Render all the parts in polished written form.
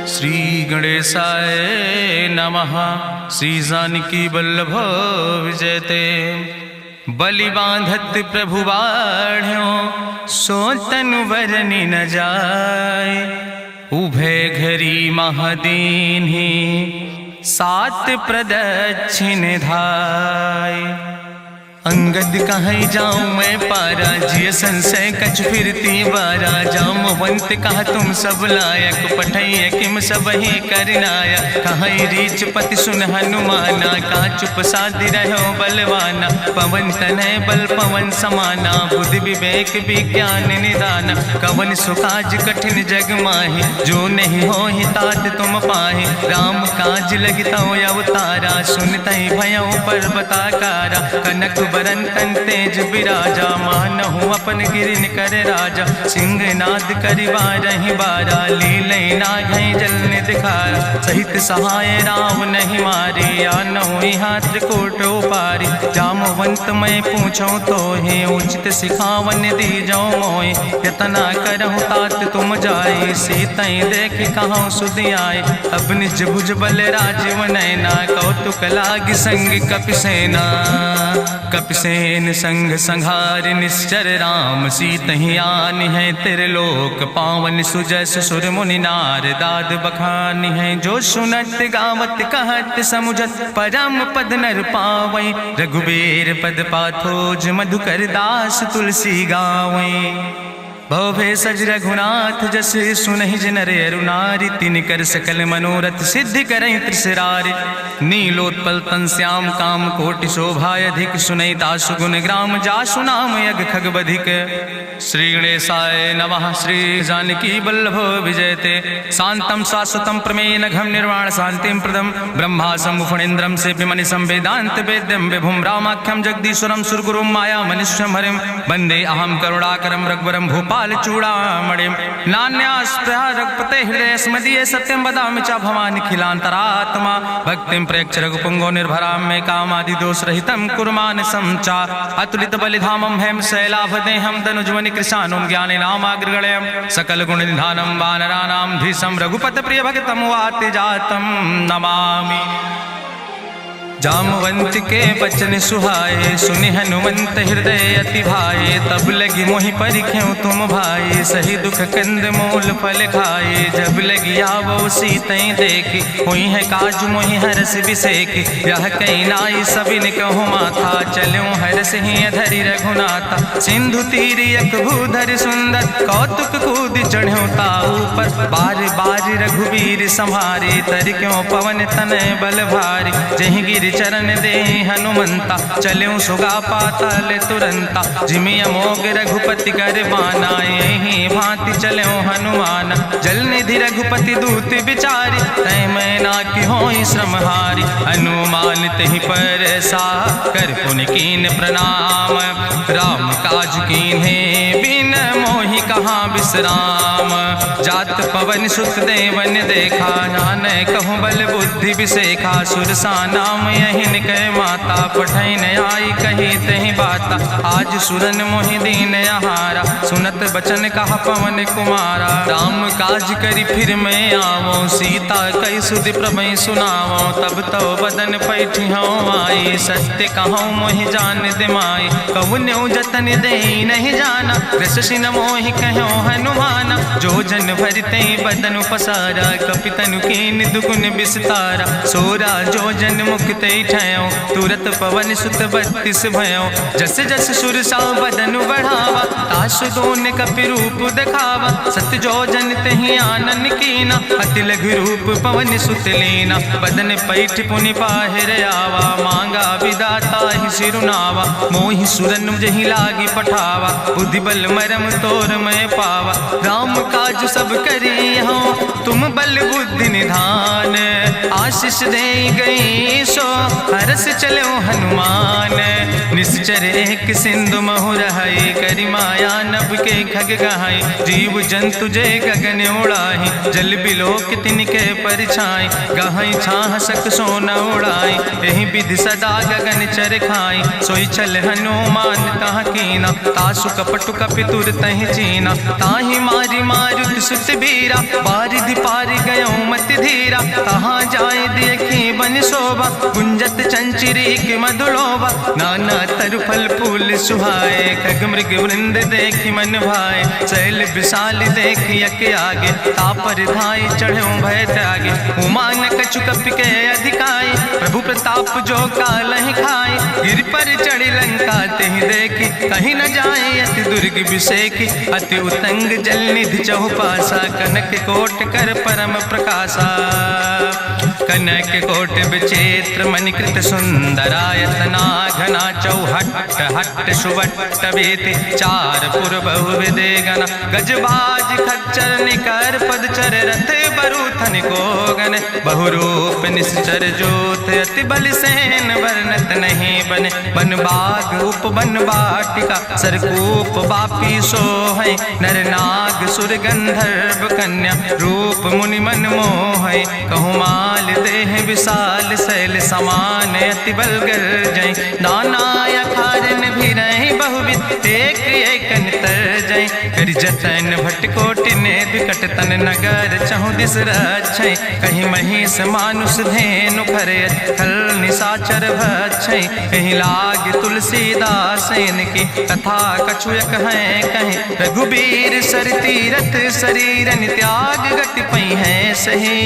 श्री गणेशाय नमः। श्री जानकी वल्लभ विजयते। बलि बांधत प्रभु बाढ़ो, सो तनु बरनि न जाय। उभय घरी महादीन्हि, सात प्रदक्षिण धाय। अंगद कहीं जाऊं मैं पारा, जिय संशय कछ फिरती बारा। जामवंत कहा तुम सब लायक, पठैय किम सब ही करनाया। कहीं रीच पति सुन हनुमाना, का चुप साधि रहो बलवाना। पवन तनय बल पवन समाना, बुद्धि विवेक विज्ञान निदाना। कवन सुकाज कठिन जग माहि, जो नहीं हो ही तात तुम पाहि। राम काज लगितो अवतारा, सुनतहि भयो पर्वताकारा। कनक बरन तन तेज बिराजा, मानहु अपन गिरिन कर राजा। सिंह नाद करिवा रही बारा, लीलै नागै जल दिखारा। सहित सहाय राम नहीं मारे, आनहु यहाँ त्रिकोट उपारी। जामवंत मैं पूछो तो हे, उचित सिखावन दी जाओ मोय। यतना करहु तात तुम जाए, सीतई देख कहूँ सुधि आए। अब निज भुज बल राजीव नैना, कौतुक लाग संग कपिसेना। कपिसेन संग संहार निश्चर, राम सीतहि आनि है त्रिलोक पावन। सुजस सुर मुनि नार, दाद बखानि है। जो सुनत गावत कहत समुझत, परम पद नर पावै। रघुबीर पद पाथोज, मधुकर दास तुलसी गावै। भवे सज रघुनाथ जस, सुनहि जिनर अरुनारि। तिनकर सकल मनोरथ सिद्धि करहि त्रिसरारि। नीलोत्पल तन श्याम काम कोटि शोभाय अधिक। सुनहि दासु गुण ग्राम, जासु नाम यज्ञ खग बधिक। श्री गणेशाय नमः। श्री जानकी वल्लभ विजयते। शांतं शाश्वतं प्रमेयन घम निर्वाण शांतिं प्रदम। ब्रह्मा शंभुफणीन्द्रं सेव्यमणि संवेदांत वेद्यं विभुं। रामाख्यं जगदीश्वरं सुरगुरुं माया मनीश्वरं हरिं। वंदे अहं करुणाकरं रघुवरं भूपाल चूड़ामणिं। नान्यास्पृहा रघुपते हृदय स्मदीये, सत्यं वदामि च भवानिखिलान्तरात्मा। भक्तिं प्रयच्छ रघुपुंगो निर्भरां मे, कामादि दोष रहितं कुर्मान् संचार। अतुलित बलिधामं हेम शैलाभदेहं, तनुजवनि कृशानुं ज्ञानेनामाग्रगण्यं। सकल गुण निधानं वानराणां धीशं, रघुपत प्रिय भक्तं वाति जातं नमामि। जामवंत के बचन सुहाए, सुनि हनुमंत हृदय अति भाए। तब लगी मोहि परिख्यों तुम भाई, सही दुख कंद मूल फल खाए। जब लगी आवो सीतई देखी, हुई है काज मोहि हरस बिसेखी। यह कई नाई सबिन कहूँ माथा, चलूं हरस ही धरि रघुनाथा। सिंधु तीर यक भूधर सुंदर, कौतुक कूद चढ़्यों ताऊ पर। बार बार रघुबीर संहारे, तर क्यों पवन तनय बल भारी। जहि गिर चरण दे हनुमंता, चल्यों सुगा पाताल तुरंता। जिमि अमोघ रघुपति कर बाना, यही भांति चल्यों हनुमान। जल निधि रघुपति दूत बिचारी, तय मैना की होई श्रमहारी। हनुमान तहि पर सा, कर पुनि कीन प्रणाम। राम काज कीन्हे बिन मोहि कहाँ विश्राम। जात पवन सुत देवन देखा, नानय कहूँ बल बुद्धि विसेखा। सुरसा नाम यहिन कै माता, पठैन आई कही तहि बाता। आज सुरन मोहि दीन आहारा, सुनत बचन कहा पवन कुमारा। राम काज करि फिर मैं आवो, सीता कई सुधि प्रभु सुनावो। तब तो बदन पैठी हूँ आई, सत्य कहूँ मोहि जान दिमाई। कहुन्यु जतन दे नहीं जाना, रससि न मोहि कहो हनुमाना। जो जन भरते बदन पसारा, कपितनु कीन दुगुन विस्तारा। सोरा जो जन मुक्ते ठयो, तुरत पवन सुत 32 भयो। जस जस सुरसा बदन बढ़ावा, तासु दोन कपि रूप दिखावा। सत जो जन तहि आनन कीना, अति लघु रूप पवन सुत लीना। बदन पैठ पुनि पाहिर आवा, मांगा विदाता ही सिरुनावा। मोहि सुरन जहि लागी पठावा, बुद्धि बल मरम तोर मैं पावा। राम काज सब करी हो, तुम बल बुद्धि निधान। आशीष दे गई सो, हरस चलो हनुमान। निश्चर एक सिंधु महु रहाई, करि माया नभ के खग गहाई। जीव जंतु जय गगन उड़ाही, जल बिलोक तिनके परिछाई। गहाई छाह सक सोन उड़ाई, यही विधि सदा गगन चर खाई। सोई चल हनुमान तह कीना, तासु कपटु कपितुर तहि चीना। ताहि मारी मारुत सुत बीरा, बारिधि पारि गयो धीरा, कहाँ जाए देखी बन शोभा, गुंजत चंचिरी की मधुलोभा, नाना तरु फल फूल सुहाए, खग मृग वृंद देखी मन भाए, शैल विशाल देखी यके आगे, तापर धाई चढ़ो भय त्यागे, उमान कछु कपि के अधिकाई, प्रभु प्रताप जो कालहि खाए, गिर पर चढ़ी लंका तेहि देखी, कहीं न जाए अति दुर्ग विषेकी, अति उतंग जल निधि चहुपासा, कनक कोट कर परम प्रकाशा, कनक कोट विचित्र मणिकृत सुंदरायतना, घना चौहट्ट हट्ट सुवट्ट बेति, चार पुर बहु विदेगना, गजबाज खच्चर निकर पदचर, रथ बरूथन को गन, बहुरूप निश्चर जोत, अति बल सेन वर्णत नहीं बने, बन बाग उप बन बाटिका, सरकूप बापी सोहै, नर नाग सुर गंधर्व कन्या, रूप मुनि मन मोहै, कहूँ माल देह विशाल, शैल समान अति बल गर्जै, नाना अखारन भी रही बहुविध, एक एक नितर जै, करि जतन भटकोटि ने विकट तन नगर, चहु दिस रक्षै, कहीं महिष मानुष धेनु खरयत, खल निशाचर भक्षै, कहीं लाग तुलसीदास इनकी, कथा कछुयक है कहीं, रघुबीर सर तीरथ शरीरन त्याग गति पई है सही,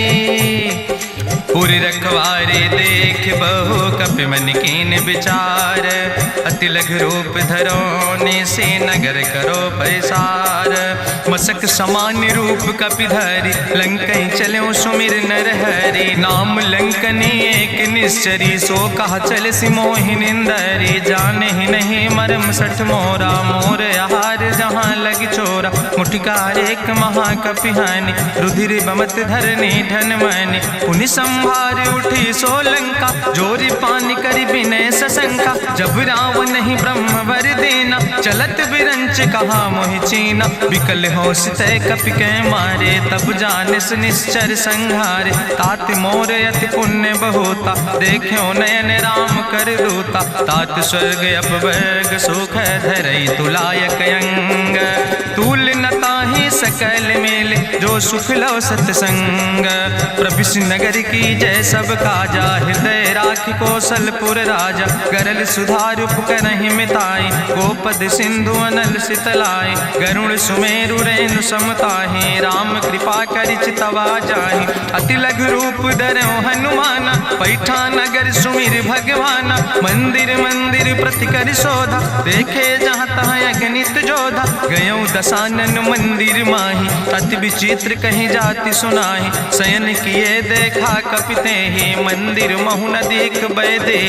पूरी रखवारे देख बहु कपि मन कीन विचार, अति लघु रूप धरोने से नगर करो पैसार, मसक समान रूप कपि धरि, लंकई चलो सुमिर नर हरि, नाम लंकनी एक निश्चरी, सो कहा चल सि मोहि निंदरी, जाने ही नहीं मरम सठ मोरा, मोर आहार जहाँ लग चोरा, मुटिकार एक महाकपि हानि, रुधिर बमत धरनी धन मनि, पुनि संभार उठी सोलंका, जोरी पानी करी विनय सशंका, जब रावण नहीं ब्रह्म वर देना, चलत विरंच कहा मोहि चीना, विकल हो सितय कपि के मारे, तब जानिस निश्चर संहारे, तात मोर अति पुण्य बहुता, देखो नयन राम कर दूता, तात स्वर्ग अपवर्ग सुख धरई तुलायक अंग, तूल न ताहि सकल मेल, जो सुख लो सतसंग, प्रभिस नगर की जय सब काजा, हृदय राखि कौशलपुर राजा, गरल सुधार उपकरहि मिताई, गोपद सिंधु अनल सितलाई, गरुण सुमेरु रेणु समताहि, राम कृपा करि चितवा जाहि, अति लघु रूप धरौ हनुमाना, पैठा नगर सुमिर भगवाना, मंदिर मंदिर प्रति कर शोधा, देखे जहाँ तहाँ अगणित जोधा, गयो दशानन मंदिर माही, अति विचित्र कहीं जाति सुनाही, शयन किए देखा कपिते ही, मंदिर महु न देख बैदे,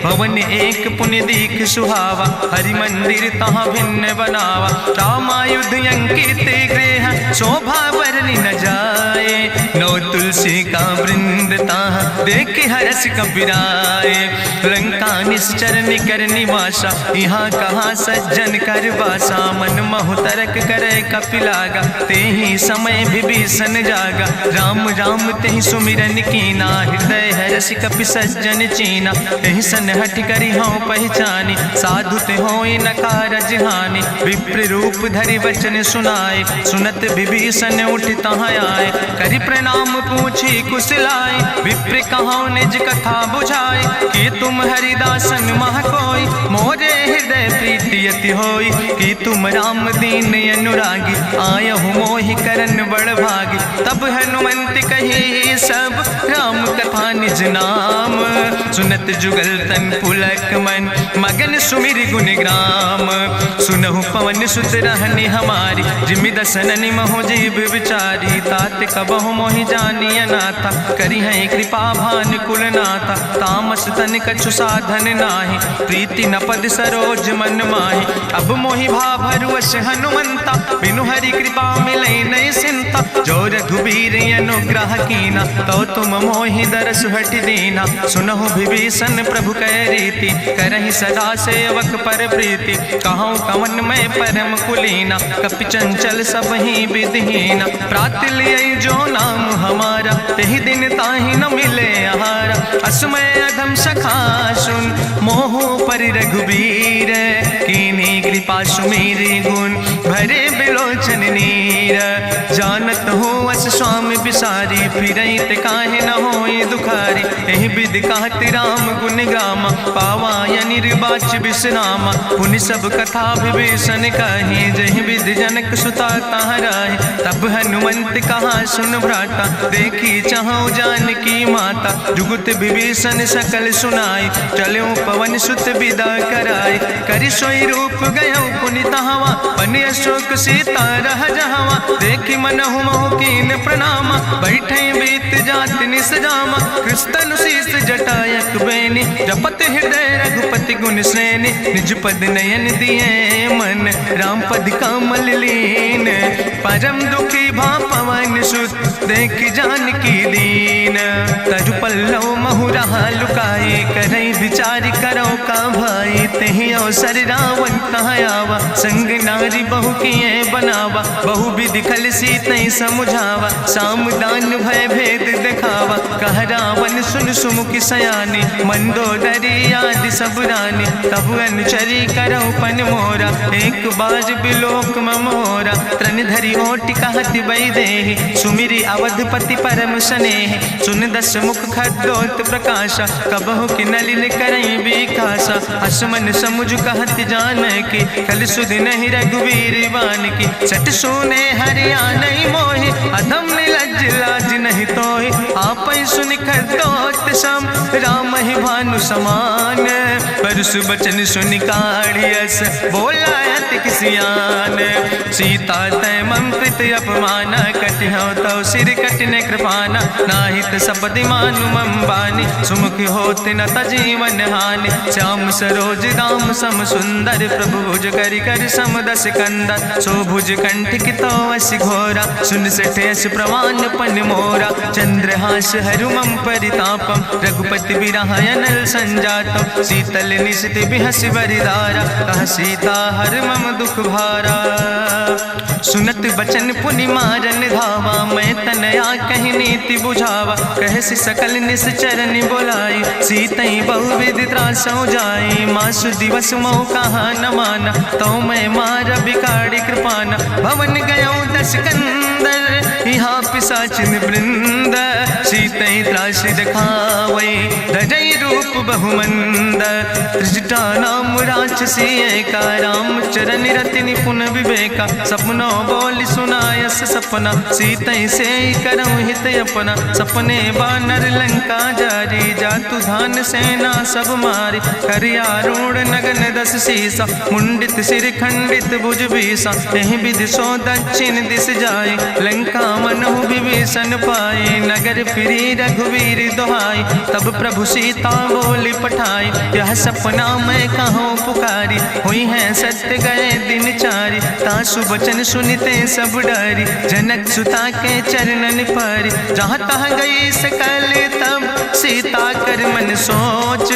भवन एक पुण्य दीख सुहावा, हरि मंदिर तहाँ भिन्न बनावा, रामायुध अंकित गृह, शोभा बरनी न जाए, नौ तुलसी का वृंद तहाँ देख हर्ष कपिराए, लंका निश्चर निकर निवासा, यहाँ कहाँ सज्जन कर बासा, मन महु तरक करे कपिलागा, तेहि समय विभीषण जागा, राम राम तेहि सुमिरन कीना, हृदय हर्षि कपि सज्जन चीना, एहि सन हट करि हूँ पहचानी, साधु ते होई न कारज हानि, विप्र रूप धरि वचन सुनाए, सुनत विभीषण उठ तहाँ आए, करि प्रणाम पूछी कुशलाए, विप्र कहाँ निज कथा बुझाए, कि तुम हरिदासन मह कोई, मोरे हृदय प्रीति अति होई, कि तुम राम दीन अनुरागी, आयहु मोहि करन बड़ भागी, तब हनुमंत कही सब राम कथा निज नाम, सुनत जुगल तन पुलक मन, मगन सुमिर गुण ग्राम, सुनहु पवन सुत रहनी हमारी, जिमि दसननि महु जीव विचारी, तात कबहु मोहि जानिय नाथा, करि हैं कृपा भान कुल नाथा, तामस तन कछु साधन नाही, प्रीति न पद सरोज मन माही, अब मोहि भाभरुवश हनुमंता, बिनु हरि कृपा मिलै नहीं सिंता, जो रघुबीर अनुग्रह कीना, तो तुम मोहि दरस हट दीना, सुनहु विभीषण प्रभु कै रीति, करहि सदा सेवक पर प्रीति, कहूँ कवन में परम कुलीना, कपि चंचल सब ही विधिहीना, प्रात लिय जो नाम हमारा, तेहि दिन ताहि न मिले आहारा, असमय अधम सखा सुन, मोहु पर रघुबीर, कीन्ही कृपा सुमेरि गुण, भरे बिलोचन नीर, जानत हूँ अस स्वामी विषा सारी, फिरैत काहे न होई दुखारी। एहि विधि कहत राम गुण गामा, पावाय निर्वाच विश्रामा। पुनि सब कथा विभीषण कही, जहि विधि जनक सुता तहराहि। तब हनुमंत कहा सुन भ्राता, देखी चाहु जानकी माता। जुगुत विभीषण सकल सुनाई, चलो पवन सुत विदा कराई। करि सोई रूप गयो पुनि तहवा, बन अशोक सीता रह जहवा। देखि मनहु महु कीन प्रणामा, बैठे बीत जात निस जामा। कृष्ण शीस जटायक बेनी, जपत हृदय रघुपति गुण श्रेणी। निज पद नयन दिए मन, राम पद कमल लीन। परम दुखी भा पवन सुत, देख जानकी दीन। तरु पल्लव महु रहा लुकाए, करई विचार करो का भाई। तेहि अवसर रावण तहाँ आवा, संग नारी बहु किए बनावा। बहु विधि खल सीतै समुझावा, साम दान भय भेद दिखावा। कह रावण सुन सुमुखि सयानी, मंदोदरी आदि सब रानी। तब अनुचरी करो पन मोरा, एक बार बिलोक मोरा। तृण धरि ओटि कहत वैदेही, सुमिरि अवधपति परम स्नेह। सुन दस मुख खद्योत प्रकाशा, कबहु कि नलिन करई बिकासा। असमन समुझ कहत जानकी, कल सुध नहीं रघुवीर बान की। सट सुने हरियाणई मोहि, अधम निलज्ज लाज नहीं तोहि। आपै सुनि खद्योत सम, राम ही भानु समान। परस बचन सुनि काढ़ियस, बोला अति किसियान। सीता तै मम कृत अपमान, कटिहौ तव सिर कटिने कृपाना। नाहित सपदि मानु मम बानी, सुमुख होत न तजीवन हानि। श्याम सरोज दाम सम सुंदर, प्रभु भुज करि कर सम दस कंदर। सो भुज कंठ कितो अस घोरा, सुन सठे अस प्रमाण पन मोरा। चंद्रहास हरु मम परितापम, रघुपति बिरह अनल संजातम। शीतल निशित बिहस बरिदारा, कह सीता हर मम दुख भारा। सुनत बचन पुनि मारन धावा, मैं तनया कहि नीति बुझावा। कहसि सकल निश्चरन बोलाई, सीतई बहुविधि त्रासौ जाई। मासु दिवस मोह कहा न माना, तो मैं मार बिकाड़ी कृपाना। भवन गयो दस कंदर, यहाँ पिशाचिन वृंद। सीतई त्रास दिखावै, धजई रूप बहुमंद। त्रिजटा नाम राक्षसी एका, राम चरण रति निपुण विवेका। सपनों बोल सुनायस सपना, सीतई से करऊं हित अपना। सपने बानर लंका जारी, जातु धान सेना सब मारी। करियारूढ़ नगन दस सीसा, मुंडित सिर खंडित भुज बीसा। एहि विधि सो दक्षिण दिस जाए, लंका मनहु विभीषण पाए। नगर फिरी रघुवीर दोहाई, तब प्रभु सीता बोली पठाई। यह सपना मैं कहूँ पुकारी, हुई है सत्य गए दिन चारी। तासु बचन सुनते सब डरी, जनक सुता के चरणन पर। जहाँ तहाँ गई सकल तब, सीता कर मन सोच।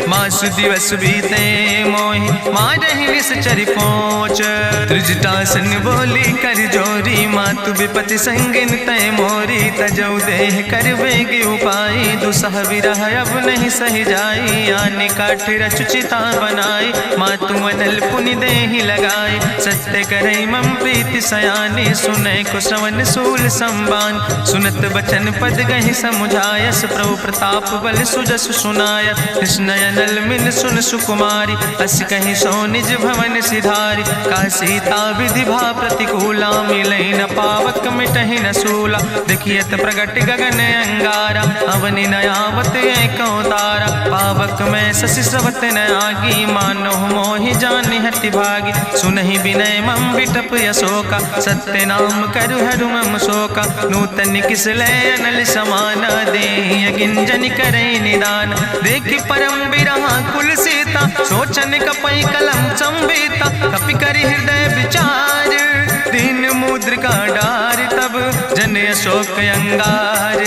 मासु दिवस बीते मोहि, मारहि निश्चर पहुँच। त्रिजटासन बोली कर जोरी, मातु विपति संगिन तय मोरी। तजौ देह कर वेग उपाय, दुसह विरह अब नहीं सही जाई। आने काठ रचुचिता बनाई, मातु मनल पुनि देहि लगाई। सत्य करई मम प्रीति सयानी, सुनै को श्रवण सूल संबान। सुनत बचन पद गहि समुझायस, प्रभु प्रताप बल सुजस सुनाय। कृष्णय नल मिन सुन सुकुमारी, अस कहि सो निज भवन सिधारी। का सीता विधि भा प्रतिकूला, मिलै न पावक मिटहि न सूला। देखियत प्रगट गगन अंगारा, अवनि न आवत एको तारा। पावक में शशि स्रवत न आगी, मानो मोहि जानि हति भागी। सुनहि विनय मम विटप यशोका, सत्य नाम करु हरु मम शोका। नूतन किस लय अनल समाना, देहि गिंजन करई निदान। देखि परम बिरहा कुल सीता, सोचन कपई कलम संबीता। कपि करि हृदय विचार, दीन मुद्रिका डार। तब जन अशोक अंगार,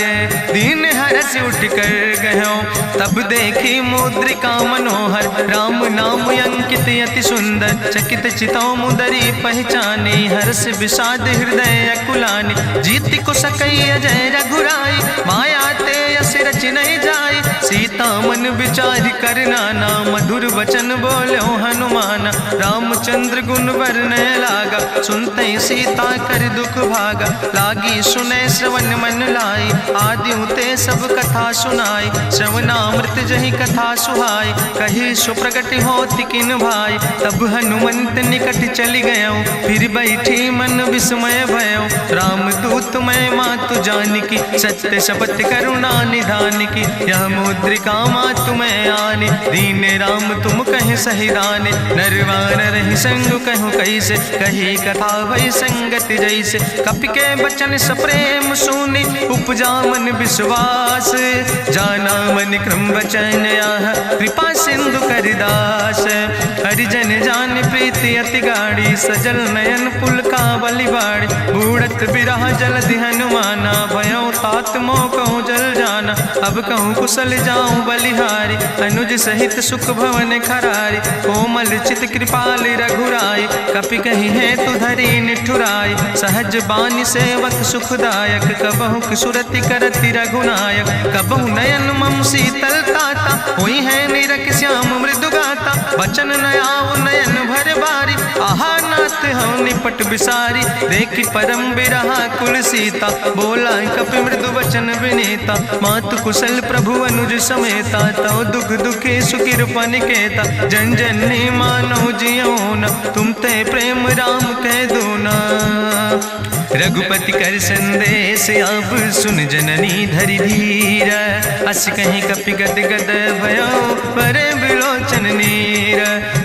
दीन हरस उठ कर गयो। तब देखी मुद्रिका मनोहर, राम नाम अंकित अति सुंदर। चकित चितौ मुदरी पहचानी, हर्ष विषाद हृदय अकुलानी। जीत को सकई अजय रघुराई, माया ते अस रच नहीं जाई। सीता मन विचार कर नाना, मधुर वचन बोलो हनुमान। रामचंद्र गुण वर्णय लागा, सुनते सीता कर दुख भागा। लागी सुने श्रवण मन लाई, आदि ते सब कथा सुनाई। श्रवणामृत जहि कथा सुहाई, कही सुप्रगट होति किन भाई। तब हनुमंत निकट चली गयो, फिर बैठी मन विस्मय भयो। राम दूत मैं मातु जानकी, सत्य शपथ करुणा निधान की। यह मुद्रिका मातु मैं आने, दीन राम तुम कहे सही दाने। नरवान रही संग कहूँ कैसे, कही कथा भई संगत जैसे। कपि के बचन सप्रेम सुनी, उपजा मन विश्वास। जाना मन क्रम वचन आह, कृपा सिंधु करिदास। हरिजन जान प्रीति अति गाढ़ी, सजल नयन पुलकावली बाड़ी। बूढ़त बिरह जलधि हनुमाना, भयो तात मोह कहूँ जल जाना। अब कहूँ कुशल जाऊँ बलिहारी, अनुज सहित सुख भवन खरारी। कोमल चित कृपाल रघुराई, कपि कही है तु धरी निठुराई। सहज बानी सेवक सुखदायक, कबहु किशुरति करति रघुनायक। कबहु नयन मम शीतल ताता, हुई है निरख श्याम मृदु गाता। बचन नयाव नयन भर बारी, आहा नाथ हूँ निपट बिसारी। देखी परम बिरहा कुल सीता, बोला कपि मृदु वचन विनीता। मातु कुशल प्रभु अनुज समेता, तव दुख दुखी सुकृपा निकेता। जन जननी मानो जियो न, तुम ते प्रेम राम कह दो ना। रघुपति कर संदेश अब सुन जननी धरि धीर। अस कहीं कपि गद गद भयो, परे बिलोचन नीर।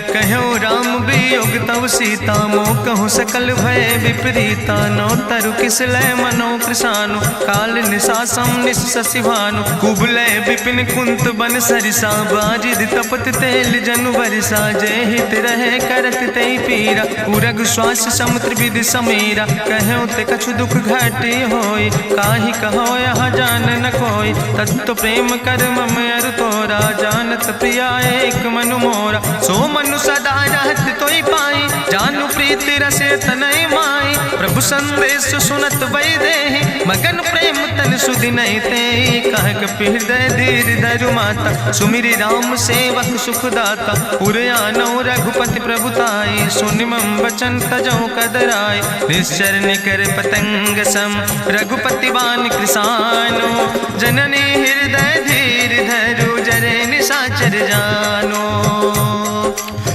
कहो राम वियोग तव सीता, मोह कहूँ सकल भय विपरीता। नौ तरु किस लय मनो कृषानु, काल निशासम निशि भानु। कुबलय विपिन कुंत बन सरिसा, बाजिद तपत तेल जनु बरिसा। जय हित रहे करत तई पीरा, उरग श्वास समुद्र विधि समीरा। कहो ते कछु दुख घाटी होई, काहि कहो यहाँ जान न कोई। तत्व प्रेम कर मम अरु तोरा, जानत प्रिया एक मनु मोरा। सो मनु सदा रहत तोई पाई, जानु प्रीति रसे तनय माई। प्रभु संदेश सुनत वै देहि, मगन प्रेम तन सुधि नहीं ते। कह कपि हृदय धीर धरु माता, सुमिरि राम सेवक सुख दाता। उरयानौ रघुपति प्रभुताई, सुनि मम वचन तजौ कदराई। निश्चर निकर पतंग सम, रघुपति बान कृसानो। जननी हृदय धीर धरु, जरे निशाचर जानो।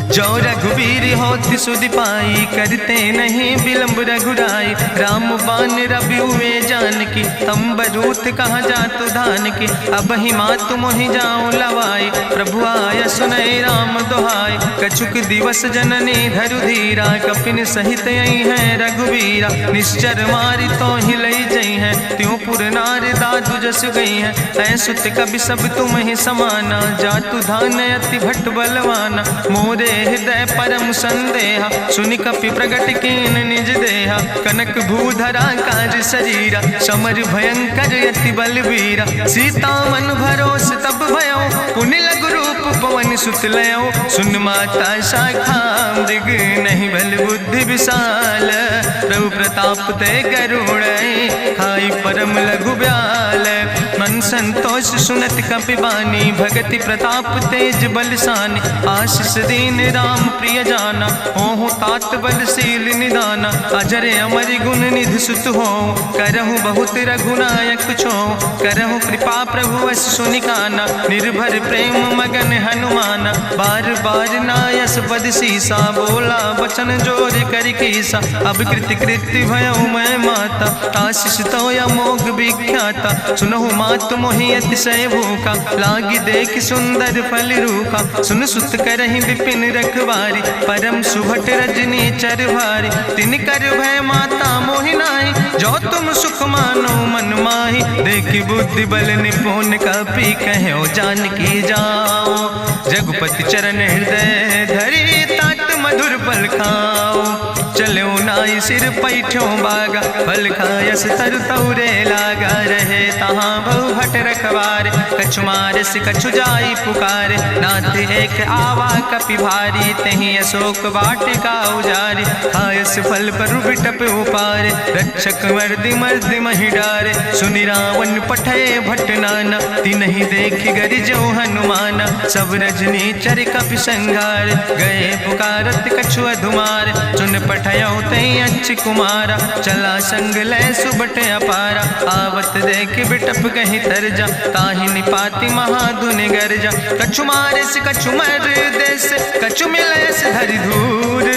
जो रघुवीर होति सुधि पाई, करते नहीं विलम्ब रघुराई। राम बान रवि हुए जानकी, तम्बरूथ कहाँ जातु धान की। अब ही मातु मोहि जाऊँ लवाई, प्रभु आय सुनय राम दुहाई। कछुक दिवस जननी धरु धीरा, कपिन सहित यही है रघुवीरा। निश्चर मारी तो हिलई जई है, त्यों पुर नार दादु जस गई है। ऐसुत कवि सब तुम ही समाना, जातु धान अति भट्ट बलवाना। मोरे हृदय परम संदेहा, सुनि कपि प्रगट कीन निज देहा। कनक भूधरा काज शरीरा, समर भयंकर यति बलवीरा। सीता मन भरोस तब भयो, पुनि लघु रूप पवन सुत लयो। सुन माता शाखा मृग, नहीं बल बुद्धि विशाल। प्रभु प्रताप ते गरुड़, खाई परम लघु ब्याल। मन संतोष सुनत कपि बानी, भगति प्रताप तेज बलसानी। आशीष दीन राम प्रिय जाना, ओहु तात बलशील निदाना। अजर अमर गुण निधि सुत हो, करहु बहुत रघुनायक छो। करहु कृपा प्रभु वश सुनिकाना, निर्भर प्रेम मगन हनुमाना। बार बार नायस पद सीसा, बोला वचन जोर कर कीसा। अब कृति कृति भयो मैं माता, आशीष तो अमोघ विख्याता। सुनहु मातु मोहि अतिशय भूखा, लागी देख सुंदर फल रूखा। सुन सुत करहि विपिन रखवारी, परम सुभट रजनी चर भारी। तिन कर भय माता मोहि नाहि, जो तुम सुख मानो मन माहि। देखि बुद्धि बल निपुण कपि, कहो जानकी जाओ। जगुपति चरण हृदय धरि, तात मधुर फल खाओ। चलो नाई सिर पैठों बागा, फल खायस तरु तौरे लागा। रहे तहाँ बहु हठ भट रखवारे, कछु मारस कछु जाई पुकारे, नाथ एक आवा कपि भारी, तहीं अशोक वाटिका उजारी, खायस फल पर बिटप उपारे, रक्षक मर्दि मर्दि महि डारे, सुनि रावण पठय भट नाना, तिन्हि देखि गरिजो हनुमाना, सब रजनी चर कपि संघार, गए पुकारत कछु अधुमार, चुन पठयो तई अच्छ कुमारा, चला संग लय सुबट अपारा, आवत देख बिटप कहीं तरजा, ताहि निपाति महाधुनि गर्जा, कछु मारिस कछु मर देस, कछु मिलयस धरि धूर,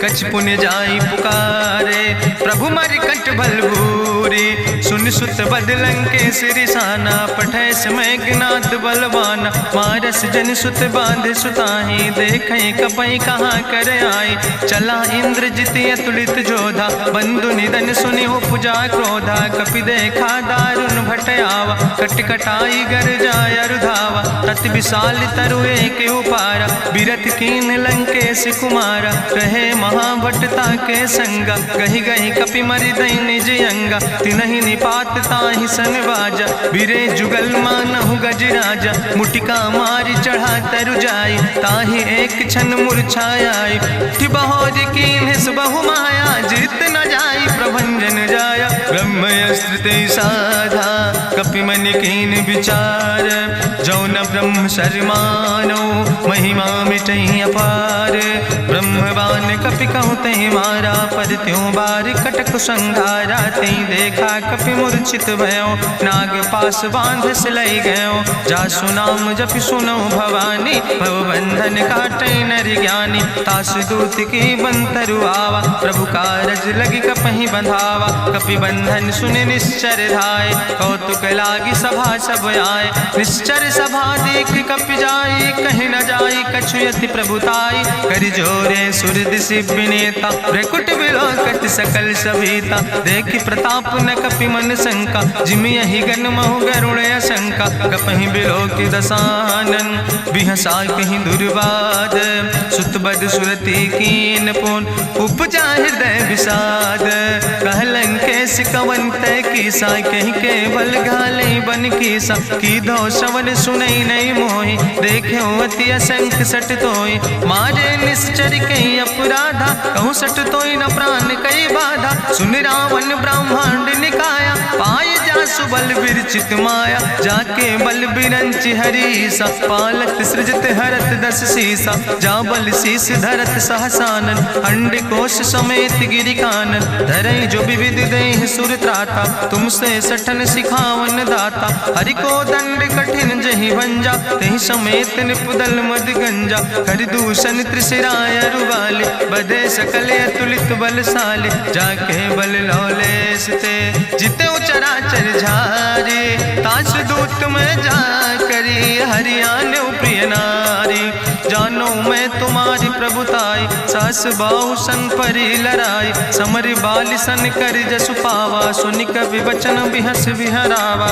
कछ पुण्य जाई पुकारे, प्रभु मरि कंठ बल भूरी, सुन सुत बदलंके सिरिसाना, पठय समय ज्ञात बलवाना, मारस जन सुत बांध सुताही, देखें कपई कहाँ कर आई, चला इंद्रजित अतुलित जोधा, बंधु निधन सुनि उपजा क्रोधा, कपि देखा दारुण भट आवा, कट कटाई गर जाय रुधावा, तत विशाल तरु एक उपारा, बिरथ कीन लंकेश कुमारा, रहे महाभटता के संगा, गही गही कपि मरि दई निज अंगा, तिन्हि निपात ताहि सन बाजा, बिरे जुगल मानहु गजराजा, मुटिका मारि चढ़ा तरु जाई, ताहि एक क्षण मूर्छाई, बहोर कीन बहु माया, जीत न जाई प्रभंजन जाया, ब्रह्मस्त्र ते साधा, कपि मन कीन विचार, जौन ब्रह्म शर्मानो, महिमा मिटई अपार, ब्रह्मवान कपि कहु तहि मारा, पद त्यों बार कटक संघारा, तई देखा कपि मूर्छित भयो, नाग पास बांध सिलई गयो, जासु नाम जपि सुनो भवानी, भवबंधन काटै नर ज्ञानी, तास दूत की बंतरु आवा, प्रभु कारज लगी कपहि बंधावा, कपि बंधन सुनि निश्चर धाय, कौतुक लागी सभा सब आए, निश्चर सभा देख कपि जाई, कहीं न जाई कछु यति प्रभुताई, करि जोरे सुर दिसि विनेता, ब्रकुट विलोकत सकल सभीता, देखि प्रताप न कपि मन शंका, जिमि यहि गन महु गरुण असंका, कपहि बिलोकि दसानन, बिहसा कहीं दुर्वाद, सुत बद सुरति कीन पुन, उपजा हृदय विषाद, कहलन केस कवन तय कीसा, कहीं केवल घाले बन कीसा, की दो श्रवण सुनई नहीं मोहि, देखे अति असंख सट तोय, मारे निश्चर कई अपराधा, कहूँ सट तोय न प्राण कई बाधा, सुन रावण ब्रह्मांड निकाया, पाय जासु बल विरचित माया, जाके बल बिरंचि हरीसा, पालत सृजत हरत दस सीसा, जा बल शीस धरत सहसानन, अंड कोश समेत गिरि कानन, धरई जो विविध देह सुर त्राता, तुमसे सठन सिखावन दाता, हरि को दंड कठिन जहि भंजा, तहि समेत निपुदल मद गंजा, कर दूषण त्रिशिराय रुवाले, बधे सकल अतुलित बलशाले, जाके बल लौलेस ते, जिते चराचर झारे, तास दूत में जा करी, हरियाण प्रिय नारी, जानो मैं तुम्हारी प्रभुताई, सास बाहु सन परी लड़ाई, समर बाल सन कर जसु पावा, सुनि कवि वचन बिहस विहरावा,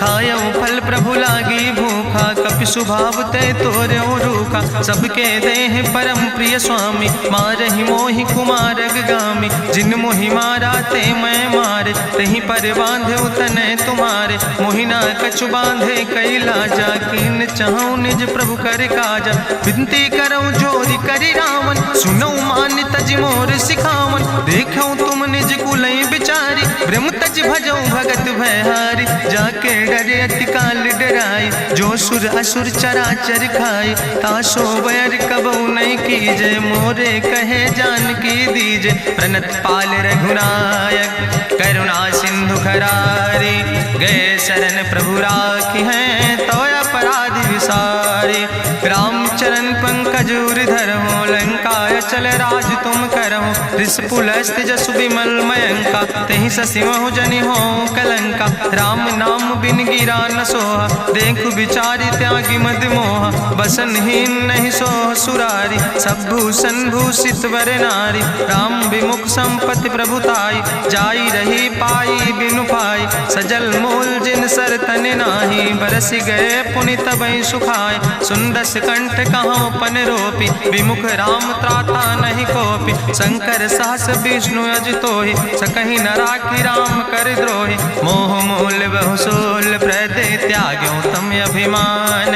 खायो फल प्रभु लागी भूखा, कपि स्वभाव ते तोर्यो रूखा, सबके देह परम प्रिय स्वामी, मारहि मोहि कुमारग गामी, जिन मोहि मारा ते मैं मारे, तहीं पर बांधे तने तुम्हारे, मोहिना कछु बांधे कई लाजा, कीन चाहूं निज प्रभु कर काजा, विनती करऊं जोरी करि रावण, सुनऊ मान तज मोर सिखावन, देखऊं तुम निज कुलई बिचारी, ब्रह्म तज भजऊं भगत भयहारी, जाके डरे अति काल डराई, जो सुर असुर चराचर खाई, तासो बैर कबऊ नहीं कीजे, मोरे कहे जान की दीजे, प्रणत पाल रघुनायक करुणा सिंधु खरारी, गए शरण प्रभु राखी हैं तो अपराध विसारी, रामचरण पंकज धरहु, लंकाय चल राज तुम करहु, त्रिशूलस्थ जसु विमल मयंका, तहि ससिमहु जनि हो कलंका, राम नाम बिन गिरा न सोहा, देखु विचारि त्यागी मद मोहा, बसनहीन नहीं सोह सुरारी, सब भूषण भूषित वर नारी, राम विमुख संपत्ति प्रभुताई, जाई रही पाई बिनु पाई, सजल मूल जिन सर तन नाही, बरस गए पुनि तबई सुखाय, सुंदस कंठ कहाँ पन रोपी, विमुख राम त्राता नहीं कोपी, शंकर सहस विष्णु अज तोहि, सकहि न राखी राम कर द्रोहि, मोह मूल बोल बहुसूल प्रदे त्याग्यो तम अभिमान।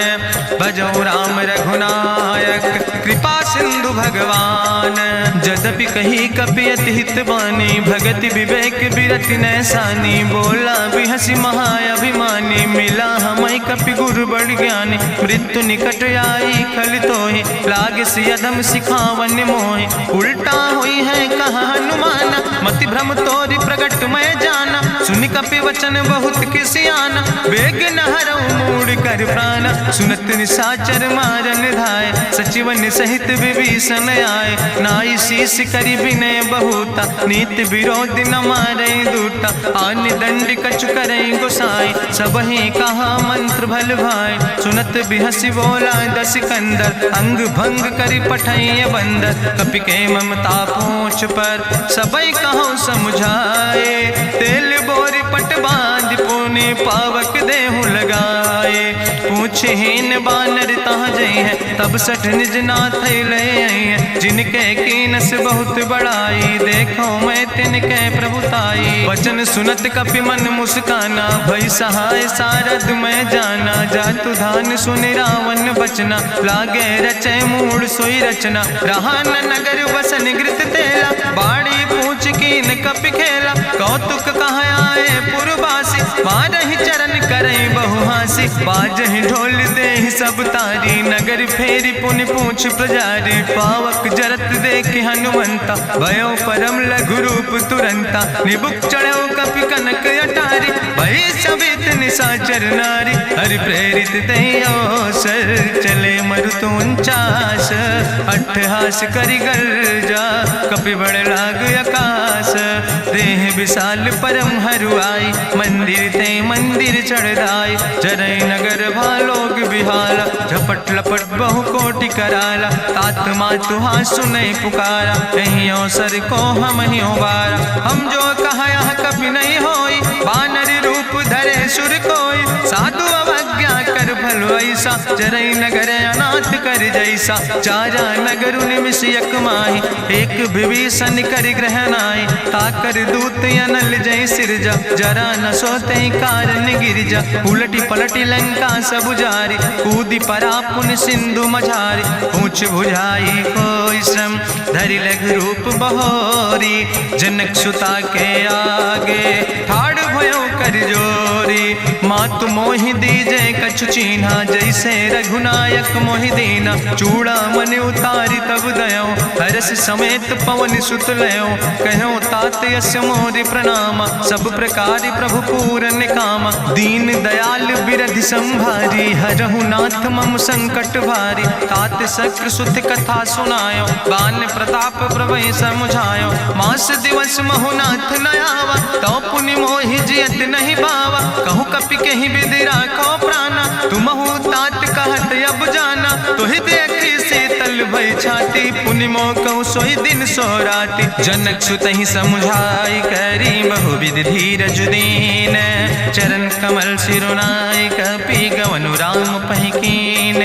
भजो राम रघुनायक कृपा सिंधु भगवान। जदपि कही कपि अति हित बानी भगति विवेक बिरति नैसानी। बोला बिहसी महाअभिमानी मिला हमई कपि गुरु बड़ ज्ञानी। मृत्यु निकट आई खल तोहि लाग सियधम सिखावन मोहि। उल्टा हुई है कहा हनुमाना मति भ्रम तोरि प्रगट मैं जाना। सुनि कपि वचन बहुत किसियाना वेग न हरऊ मूढ़ कर प्राण। सुनत निशाचर मारन धाय सचिवन सहित विभीषण आए। नाई शीस करि विनय बहुता नीति विरोध न मारे दूता। आन दंड कछु करे गोसाई सबहि कहा मंत्र भल भाई। सुनत बिहसी बोला दस कंदर अंग भंग करि पठैय बंदर। कपि के ममता पूछ पर सबई कहो समझाए। तेल बोरी पट बांध पुनि पावक देहु लगाए। पूछहीन बानर तहाँ जई है तब सठ निज नाथ ले आई है। जिनके कीनस बहुत बड़ाई देखो मैं तिनके प्रभुताई। वचन सुनत कपि मन मुस्काना भई सहाय सारद मैं जाना। जातु धान सुनि रावण बचना लागे रचे मूढ़ सोई रचना। रहा न नगर बसन घृत तेला बाड़ी पूछ कीन कपि खेला। कौतुक कहाँ आए पुरवासी मारहि चरण करई बहुहासी। बाजहि ढोल देहि सब तारी नगर फेरी पुनि पूछ प्रजारी। पावक जरत देख हनुमंता भयो परम लघु रूप तुरंता। निबुक चढ़ो कपि कनक अटारी भई सवित निशाचर नारी। हरि प्रेरित तैयो सर चले मरुत 49 अट्ठहास करि गर्जा कपि बड़ लाग आकाश। देह विशाल परम हरुआई मंदिर ते मंदिर चढ़ाई। जरई नगर भालोग बिहाला झपट लपट बहु कोटि कराला। तात मातु हाँ सुनई पुकारा कहियो सर को हम ही बारा। हम जो कहा यह कभी नहीं होई बानर रूप धरे सुर कोई। साधु अवज्ञा कर फल ऐसा जरई नगर अनाथ कर जैसा। चारा नगर निमिष यक माही एक विभीषण कर ग्रहणाई। ताकर दूत अनल जय सिरजा जरा न सोते कारण गिरजा। उलटी पलटी लंका सब जारी कूदी परा पुन सिंधु मझारी। पूछ बुझाई कोई श्रम धरि लघु रूप बहोरी। जनक सुता के आगे ठाड़ भयो कर जोरी। मातु मोहि दीजे कछु चीन्हा जैसे रघुनायक मोहि दीना। चूड़ा मन उतारी तब दयो हरस समेत पवन सुत लयो। कहो तात यस मोरि प्रणामा सब प्रकार प्रभु पूरन कामा। दीन दयाल बिरधि संभारी हरहु नाथ मम संकट भारी। तात शक्र सुत कथा सुनायो बान प्रताप प्रभु समुझायो। मास दिवस महु नाथ न आवा तो पुनि मोहि जियत नहीं बावा। कहूँ कपि कहीं विधि राखो प्राणा तुमहु तात कहत अब जाना। तुहि देखी शीतल भई छाती पुनि मोह कहूँ सोई दिन सोराती। जनक सुत ही समुझाई करी बहु विधि धीरज दीन। चरण कमल सिरुनाई कपि गवनु राम पहिकीन।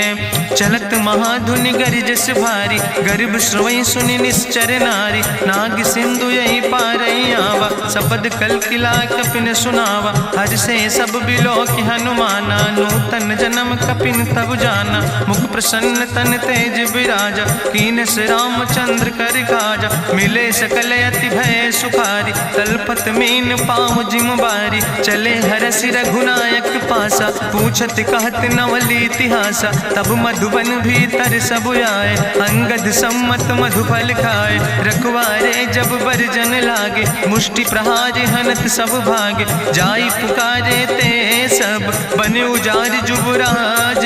चलत महाधुनि गरिजस भारी गर्भ श्रवई सुनि निश्चर नारी। नाग सिंधु यही पारई आवा सपद कल किला कपिन सुनावा। हर से सब बिलो कि हनुमाना नूतन जन्म कपिन तब जाना। मुख प्रसन्न तन तेज विराजा कीन से रामचंद्र कर काजा। मिले सकल अति भय सुखारी तलपत मीन पाँव जिम बारी। चले हरसि रघुनायक पासा पूछत कहत नवली इतिहासा। तब मधुबन भीतर सब आए अंगद सम्मत मधुफल खाए। रखवारे जब बरजन लागे मुष्टि प्रहार हनत सब भागे। जाई पुकारे ते सब बने उजार जुबराज।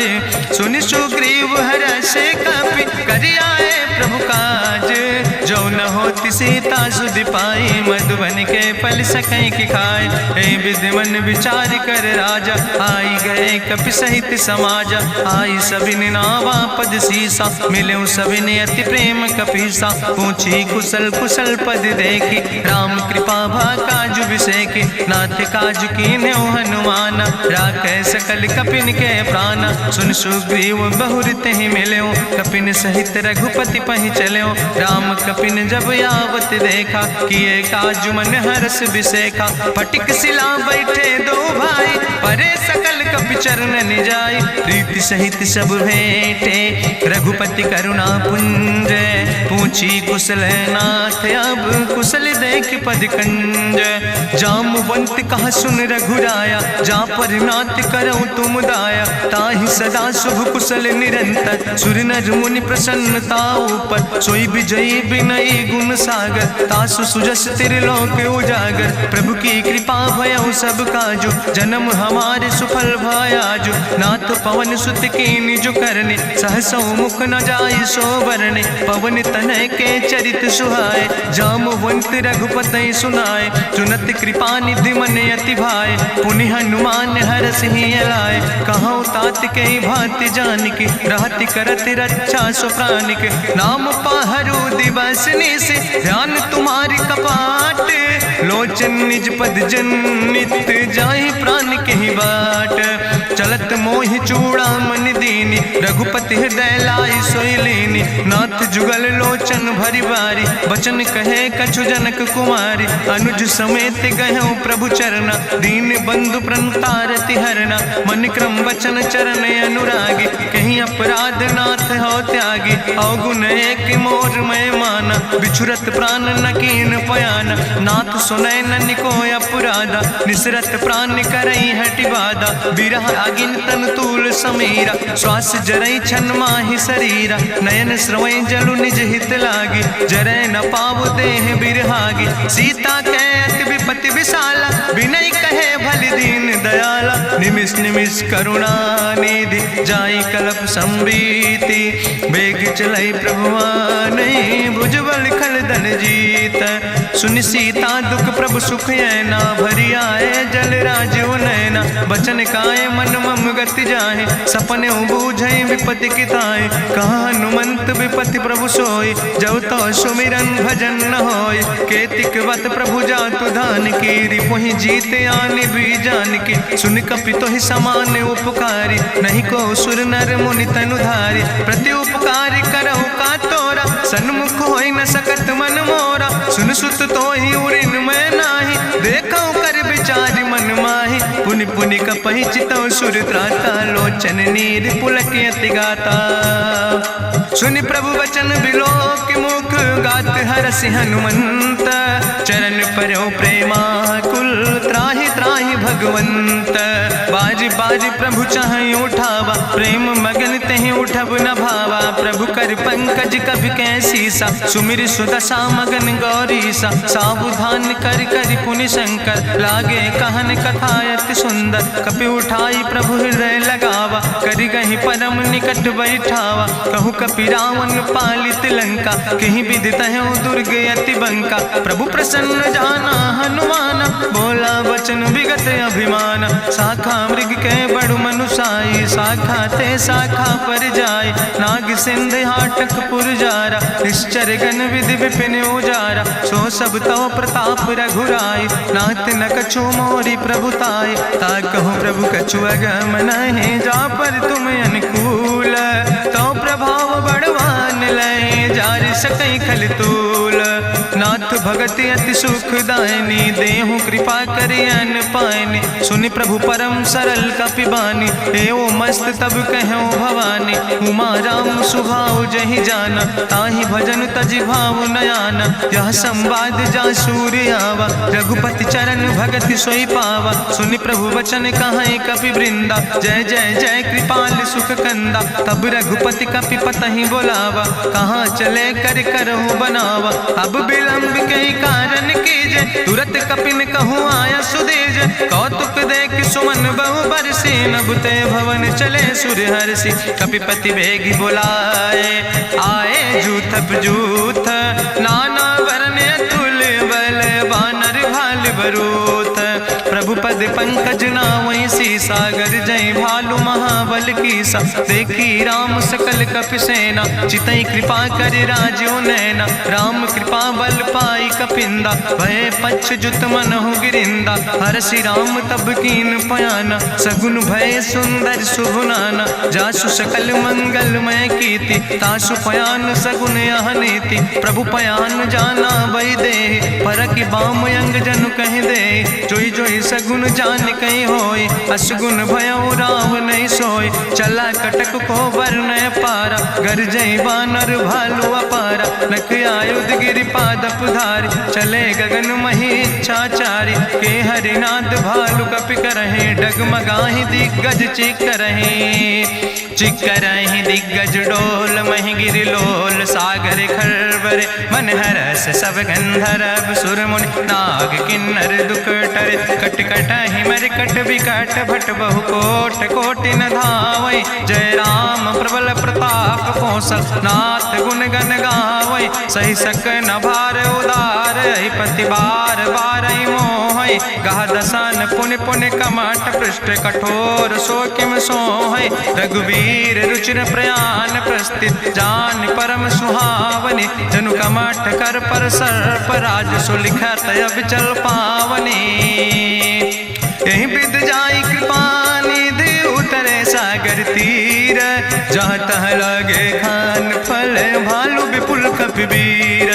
सुनि सुग्रीव हरषे कपि करि आए प्रभु काज। जो न होति सीता सुधि पाई मधुबन के फल सकई की खाए। हे विधि मन विचार कर राजा आई गए कपि सहित समाजा। आई सबिन नावा पद सीसा मिले सबिन अति प्रेम कपीसा। पूछी कुशल कुशल पद देखी राम कृपा भा काजु विसेकी। नाथ काजु कीन्हे हनुमाना राखे सकल कपिन के प्राणा। सुन सुग्रीव बहुर तेहि मिल्यो कपिन सहित रघुपति पहि चल्यो। राम कपिन जब आवत देखा किए काजु मन हरस बिसेखा। फटिक सिला बैठे दो भाई परे सकल कपि चरणन जाय। प्रीति सहित सब भेंटे रघुपति करुणा पुंज। पूछी कुशल नाथ अब कुशल देख पद कंज। जामवंत कहा सुन रघुराया जा पर नाथ करऊं तुम दाया। ताहि सदा शुभ कुशल निरंतर सुर नर मुनि प्रसन्नता ऊपर। सोई विजयी विनयी गुण सागर तासु सुजस त्रिलोक उजागर। प्रभु की कृपा भयउ सब काजु जन्म हमारे सुफल भयाजु। नाथ पवन सुत की निज करने सहसो मुख न जाय सो बरने। पवन तनय के चरित सुहाय जामवंत रघुपति सुनाय। चुनत कृपा निधि मन अति भाय पुनि हनुमान हरष ही लाय। कहूँ तात के भांति जान के रहति करत रक्षा सो प्राण के। नाम पाहरु दिवस निशि ध्यान तुम्हारी कपाट। लोचन निज पद जनित जाहि प्राण के ही बाट। चलत मोहि चूड़ामन दीनी रघुपति हृदय लाई सोई लीनी। नाथ जुगल लोचन भरि बारी बचन कहे कछु जनक कुमारी। अनुज समेत गहु प्रभु चरना दीन बंधु प्रणतारति हरना। मन क्रम वचन चरण अनुरागी कहीं अपराध नाथ हो त्यागी। अवगुण एक मोर मैं माना बिछुरत प्राण न कीन पयाना। नाथ सुनय नन को अपराधा निसरत प्राण करई हटि बाधा। बिरह अगिन तन तूल समीरा श्वास जरई छन माहि शरीरा। नयन श्रवै जलु निज हित लागी जरय न पाव देह बिरहागी। सीता के अति विपति विशाला बिनय कहे भलि दीन दयाला। निमिष निमिष करुणा निधि जाई कलप संबीति। बेग चलई प्रभुआन भुजबल खलदन जीत। सुनि सीता दुख प्रभु सुख ऐना भरी आए जल राज नैना। बचन काय मन मम गति जाहे सपने बूझे विपति किताए। कहा हनुमंत विपति प्रभु सोई जब तो सुमिरन भजन न होय। केतिक वत प्रभु जातु धान की रिपुहि जीत आने भी जान की। सुन कपि तोहि समान उपकारी नहीं को सुर नर मुनि तनुधारी। प्रति उपकारी करहु का तोरा सन्मुख होई न सकत मन मोरा। सुन सुत तोहि उरिन मैं नाही देखौ कर विचारि मन माहि। पुनि पुनि कपहि चितौ सुर त्राता लोचन नीर पुलक अति गाता। सुनि प्रभु वचन बिलोक मुख गात हरसि हनुमंत। चरण परौ प्रेमाकुल त्राहि त्राहि भगवंत। बाज बाज प्रभु चाहि उठावा प्रेम मगन तहि उठब न भावा। प्रभु कर पंकज कभी कैसीसा सुमिर सुदशा मगन गौरीसा। सावधान कर कर पुनि शंकर लागे कहन कथायत सुंदर। कपि उठाई प्रभु हृदय लगावा करि गहि परम निकट बैठावा। कहु कपि रावण पालित लंका कहीं विदित है दुर्ग अति बंका। प्रभु प्रसन्न जाना हनुमाना बोला वचन विगत अभिमान। शाखा मृग के बड़ु मनुसाई शाखा ते शाखा पर जाय। नाग सिंध हाटक पुरजारा निश्चर गण विधि विपिन उजारा। सो सब तव प्रताप रघुराई नाथ न कछु मोरी प्रभुताई। ता कहु प्रभु कछु अगम नहीं जा पर तुम अनुकूल। तो प्रभाव बड़वान लय जार सकई खल तूल। नाथ भगति अति सुखदायनी देहु कृपा करि अन पायनी। सुनि प्रभु परम सरल कपिबानी एवं मस्त तब कहूँ भवानी। उमा राम सुभाव जहि जाना ताहि भजन तजि भाव नयाना। यह संवाद जा सूर्य आवा रघुपति चरण भगति सोई पावा। सुनि प्रभु वचन कहाई कपि वृंदा जय जय जय कृपाल सुख कंदा। तब रघुपति कपि पतहि बोलावा कहाँ चले कर करहु बनावा। अब विलंब के कारण कीजे तुरत कपिन कहूँ आया सुदेज। कौतुक देख सुमन बहु बरसी नभ ते भवन चले सुर हर्षि। कपिपति बेगी बुलाए आए जूथप जूथ नाना वर्ण तुल बल बानर भाल बरूथ। प्रभु पद पंकज नावै सी सागर जय भाल भालू महाबल कीसा, देखी राम सकल कपि सेना, चितई कृपा कर राजो नैना, राम कृपा बल पाई कपिंदा, भय पक्ष जुत मनहु गिरिंदा, हरसि राम तब कीन पयाना, सगुन भय सुंदर शुभ नाना, जासु सकल मंगलमय कीर्ति, तासु पयान सगुन यह नीति, प्रभु पयान जाना बई दे, परकि बाम अंग जनु कहि दे, जोई जोई सगुन जान कहीं होय, असगुन भयो राव नहीं सोय, चला कटक को वर्ण पारा, गरजई बानर भालू अपारा, नख आयुध गिरि पादप धारी, चले गगन मही इच्छाचारी, के हरिनाद भालू कपि करहि, डगमगाहि दिग्गज चिकरहि दिग्गज डोल, महि गिरि लोल सागर खरबर, मन हरस सब गंधर्व सुर मुनि, नाग किन्नर दुख टरे, कट कटहि मरकट विकट, भट बहु कोट कोटि न धावै, जय राम प्रबल प्रताप कौशल, नाथ गुण गण गावै, सही सक न भार उदार, पति बार बार मोहै, गह दसन पुनि पुनि कमठ, पृष्ठ कठोर सो किम सोहै, रघुवीर रुचिर प्रयाण प्रस्थित, जान परम सुहावनी, जनु कमठ कर पर सर्प राज, सुलिखत अब चल पावनी, यही विद जाई कृपा निधि, उतरे सागर तीर, जहाँ तह लगे खान फल, भालू विपुल कपिवीर,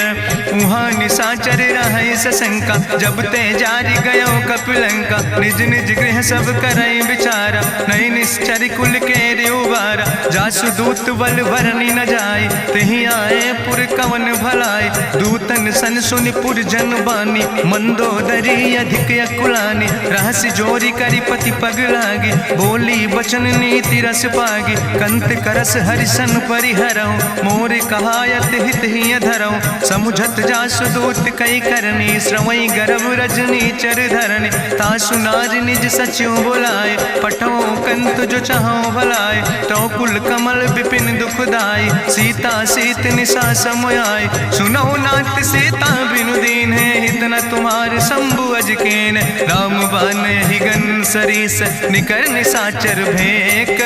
उहाँ निशाचर रहै सशंका, जब ते जारी गयो कपिलंका, निज निज गृह सब करई विचारा, नहीं निश्चर कुल के उबारा, जासु दूत बल भरनी न जाय, तेहि आए पुर कवन भलाई, दूतन सन सुनि पुर जन बानी, मंदोदरी अधिक अकुलानी, रहस्य जोरी करि पति पग लागी, बोली बचन नीति रस पागी, कंत करस हरिसन परिहरऊं, मोर कहायत हित ही धरऊं, समुझत जासु दूत कई करनी, श्रवई गर्भ रजनी चर धरनी, तासु नार निज सचिव बुलाए, पठो कंत जो चाहो भलाए, तो कुल कमल विपिन दुखदाई, सीता सीत निशा समयाय, सुनो नाथ सीता बिनु दीन है, हित न तुम्हार शंभु अजकेन, राम बान ही गन सरीस, निकर निशाचर भेक,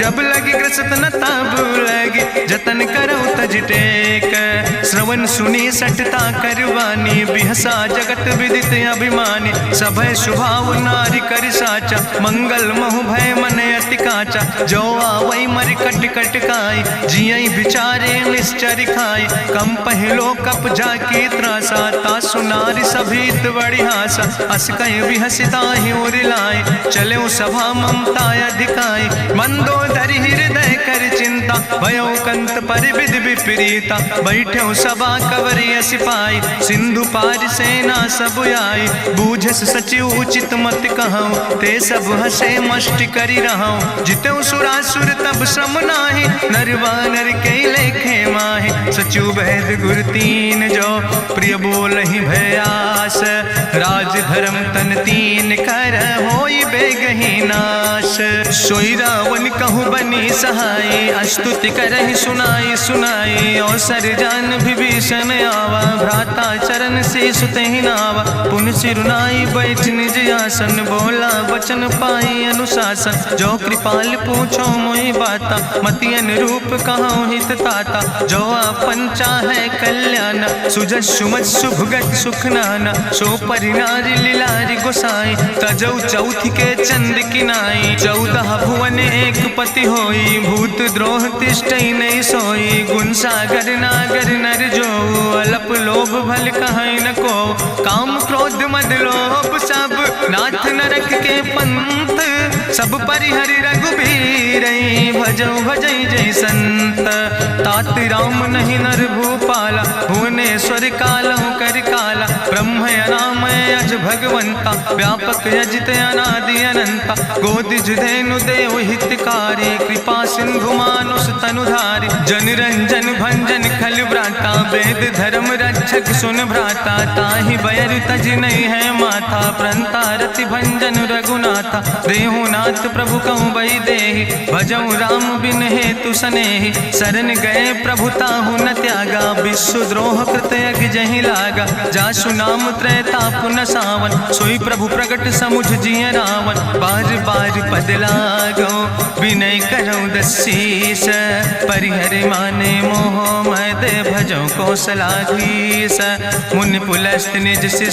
जब लगी ग्रसत न ताब लगी, जतन करो तज टेक, श्रवण सुनी सटता करवानी, बिहसा जगत विदित अभिमानी, सभय शुभाव नारी कर साचा, मंगल महु भय मन अति काचा, जो आवै मर कट कट खाई, जियई बिचारे निश्चर खाई, कम पहलो कप जाकी त्रासा, तासु नारी सभीत बड़ी हासा, अस कहीं बिहसिता ही उरिलाए, चले सभा ममता अधिकाई, मंदोदरी हृदय कर चिंता, भयो कंत पर विधि विपरीता, बैठो सभा कवरिय सिपाही, सिंधु पार सेना सब आई, बूझस सचिव उचित मत कहूँ, ते सब हसे मष्टि करि रहूं, जितेउ सुरासुर तब श्रम नाही, नर वानर के लेखे माहि, सचिव वैद गुर तीन जो, प्रिय बोलहि भयास, राज धर्म तन तीन कर, होई बेगहि नाश, सोई रावण कहूँ बनी सहाय, अस्तुति करहि सुनाई सुनाई, अवसर जान विभीषण आवा, भ्राता चरण से सुतहि नावा, पुन सिरुनाई बैठ निज आसन, बोला वचन पाई अनुशासन, जो कृपाल पूछो मोहि बाता, मति अनुरूप कहूँ हित ताता, जो आपन चाहे कल्याण, सुजस सुमत सुभगत सुख नाना, सो परिनारी लीलारी गोसाई, तजौ चौथ के चंद किनाई, 14 भुवन एक पति होई, भूत द्रोह तिष्ठई नहीं सोई, गुण सागर नागर नर जो, अलप लोभ भल कहीं न को, काम क्रोध मद लोभ सब, नाथ नरक के पंथ, सब परिहरि रघुबीर, भजौ भजै जय संत, तात राम नहीं नर भूपाला, भुवनेश्वर कालहु कर काला, ब्रह्म अनामय अज भगवंता, व्यापक यजित अनादि अनंता, गोदिज धेनु देव हितकारी, कृपा सिंधु मानुष तनुधारी, जन रंजन भंजन खल व्राता, वेद धर्म रक्षक सुन भ्राता, ताहि बयर तज नहीं है माथा, प्रंता रति भंजन रघुनाथा, देहु नाथ प्रभु कहूँ बई देहि, भजऊ राम बिन हेतु सनेहि, शरण गए प्रभु ताहु न त्यागा, विश्व द्रोह कृत यज्ञ जहि लागा, जासु नाम त्रैताप न सावन, सोई प्रभु प्रकट समुझ जिय रावण। बार बार पद लागो विनय करौ दसीस, परिहर माने मोह मद भजो कौशलाधीश। मुनि पुलस्त निज